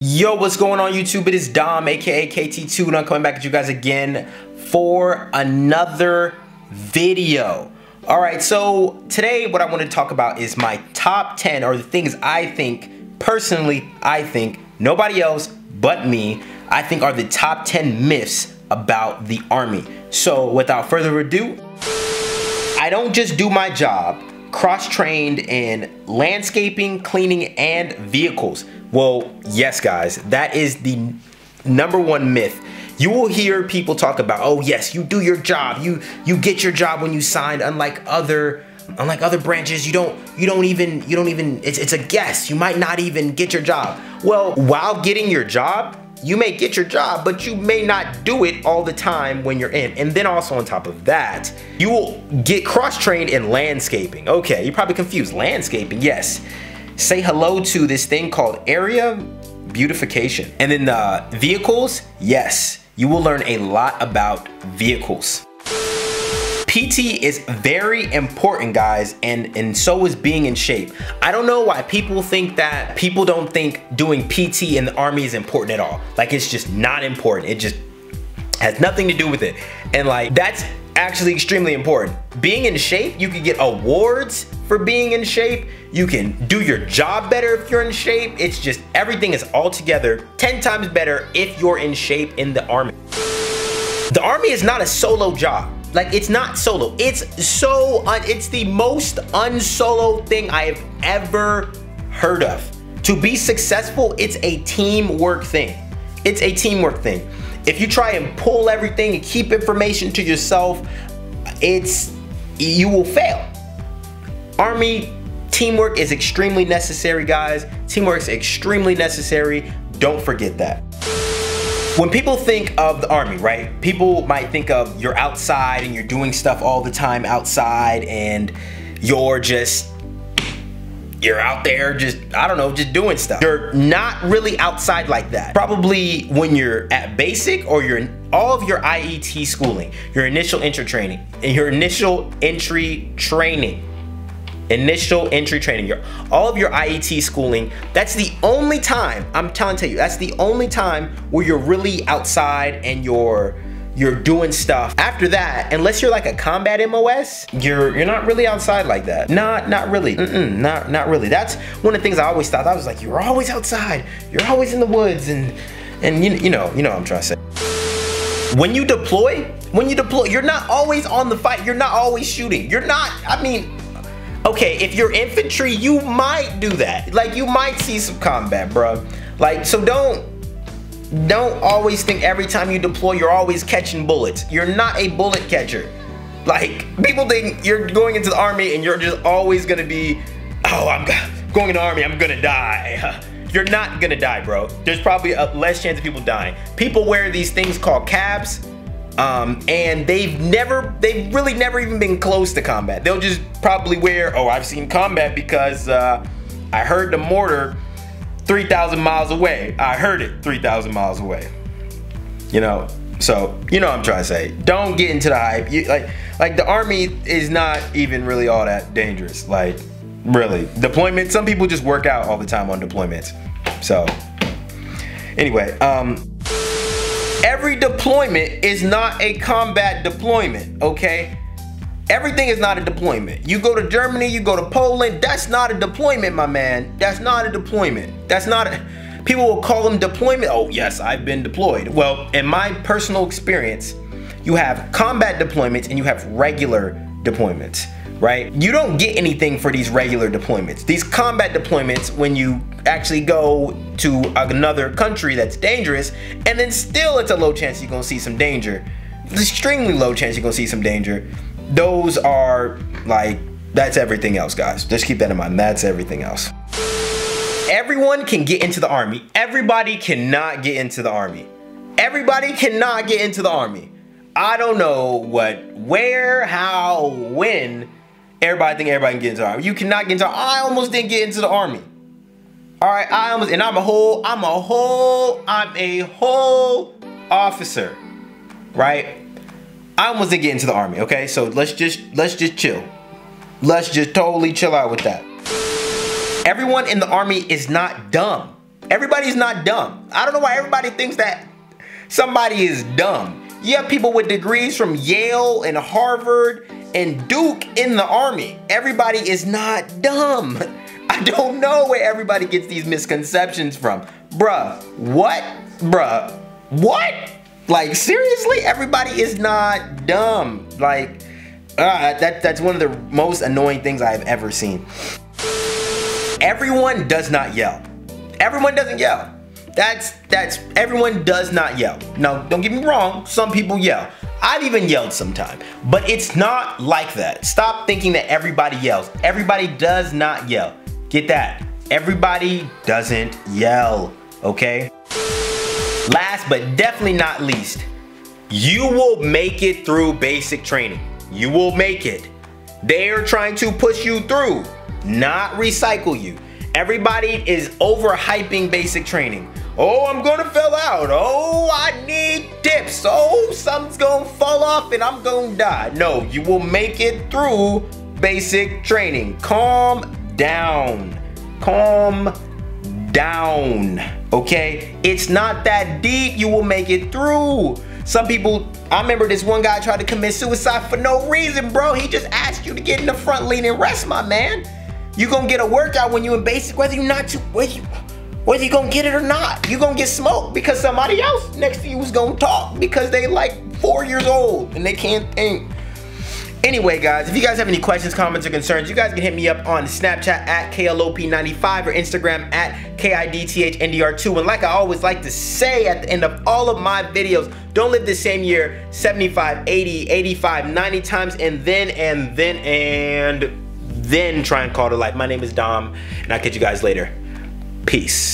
Yo, what's going on YouTube? It is Dom, aka KT2, and I'm coming back at you guys again for another video. Alright, so today what I want to talk about is my top 10, or the things I think, personally, nobody else but me, I think are the top 10 myths about the Army. So without further ado, I don't just do my job, cross-trained in landscaping, cleaning, and vehicles. Well, yes guys, that is the #1 myth. You will hear people talk about, oh yes, you do your job, you get your job when you signed, unlike other branches, you don't even, it's a guess, you might not even get your job. Well, while getting your job, you may get your job, but you may not do it all the time when you're in. And then also on top of that, you will get cross-trained in landscaping. Okay, you're probably confused, landscaping, yes. Say hello to this thing called area beautification. And then vehicles, yes, you will learn a lot about vehicles. PT is very important, guys, and so is being in shape. I don't know why people think that people don't think doing PT in the Army is important at all. Like, it's just not important. It just has nothing to do with it. And like, that's actually extremely important. Being in shape, you can get awards for being in shape. You can do your job better if you're in shape. It's just, everything is altogether 10 times better if you're in shape in the Army. The Army is not a solo job. Like, it's not solo. It's the most unsolo thing I have ever heard of. To be successful, it's a teamwork thing. It's a teamwork thing. If you try and pull everything and keep information to yourself, you will fail. Army teamwork is extremely necessary, guys. Teamwork is extremely necessary. Don't forget that. When people think of the Army, right? People might think of you're outside and you're doing stuff all the time outside, and you're out there just, I don't know, just doing stuff. You're not really outside like that. Probably when you're at basic, or you're in all of your IET schooling, your initial entry training, all of your IET schooling, that's the only time, I'm telling you, that's the only time where you're really outside and you're doing stuff. After that, unless you're like a combat MOS, you're not really outside like that. Not really. Not really. That's one of the things I always thought. I was like, you're always outside. You're always in the woods, and you know what I'm trying to say. When you deploy, you're not always on the fight. You're not always shooting. You're not, I mean, okay, if you're infantry, you might do that. Like, you might see some combat, bro. Like, so don't always think every time you deploy you're always catching bullets. You're not a bullet catcher. Like, people think you're going into the Army and you're just always gonna be, oh, I'm going in the Army, I'm gonna die. You're not gonna die, bro. There's probably a less chance of people dying. People wear these things called cabs, and they've really never even been close to combat. They'll just probably wear, oh, I've seen combat because I heard the mortar 3,000 miles away. I heard it 3,000 miles away. You know, so you know what I'm trying to say. Don't get into the hype. Like the Army is not even really all that dangerous. Like, really, deployment. Some people just work out all the time on deployments. So anyway, every deployment is not a combat deployment. Okay. Everything is not a deployment. You go to Germany, you go to Poland, that's not a deployment, my man. That's not a deployment. That's not a, people will call them deployment. Oh yes, I've been deployed. Well, in my personal experience, you have combat deployments and you have regular deployments, right? You don't get anything for these regular deployments. These combat deployments, when you actually go to another country that's dangerous, and then still it's a low chance you're gonna see some danger. Extremely low chance you're gonna see some danger. Those are like, that's everything else, guys. Just keep that in mind. That's everything else. Everyone can get into the Army. Everybody cannot get into the Army. Everybody cannot get into the Army. I don't know what, where, how, when everybody think everybody can get into the Army. You cannot get into, I almost didn't get into the Army. All right, and I'm a whole officer, right? I almost didn't get into the Army, okay? So let's just chill. Let's just totally chill out with that. Everyone in the Army is not dumb. Everybody's not dumb. I don't know why everybody thinks that somebody is dumb. You have people with degrees from Yale and Harvard and Duke in the Army. Everybody is not dumb. I don't know where everybody gets these misconceptions from. Bruh, what? Bruh, what? Like, seriously? Everybody is not dumb. Like, that's one of the most annoying things I've ever seen. Everyone does not yell. Everyone doesn't yell. Everyone does not yell. Now, don't get me wrong, some people yell. I've even yelled sometime, but it's not like that. Stop thinking that everybody yells. Everybody does not yell. Get that? Everybody doesn't yell, okay? Last but definitely not least, you will make it through basic training. You will make it. They are trying to push you through, not recycle you. Everybody is overhyping basic training. Oh, I'm gonna fail out. Oh, I need tips. Oh, something's gonna fall off and I'm gonna die. No, you will make it through basic training. Calm down. Calm down. Okay? It's not that deep. You will make it through. Some people, I remember this one guy tried to commit suicide for no reason, bro. He just asked you to get in the front lean and rest, my man. You gonna get a workout when you in basic, whether you gonna get it or not. You gonna get smoked because somebody else next to you is gonna talk because they like 4 years old and they can't think. Anyway, guys, if you guys have any questions, comments, or concerns, you guys can hit me up on Snapchat at KLOP95 or Instagram at KIDTHNDR2. And like I always like to say at the end of all of my videos, don't live the same year 75, 80, 85, 90 times and then try and call it a life. My name is Dom, and I'll catch you guys later. Peace.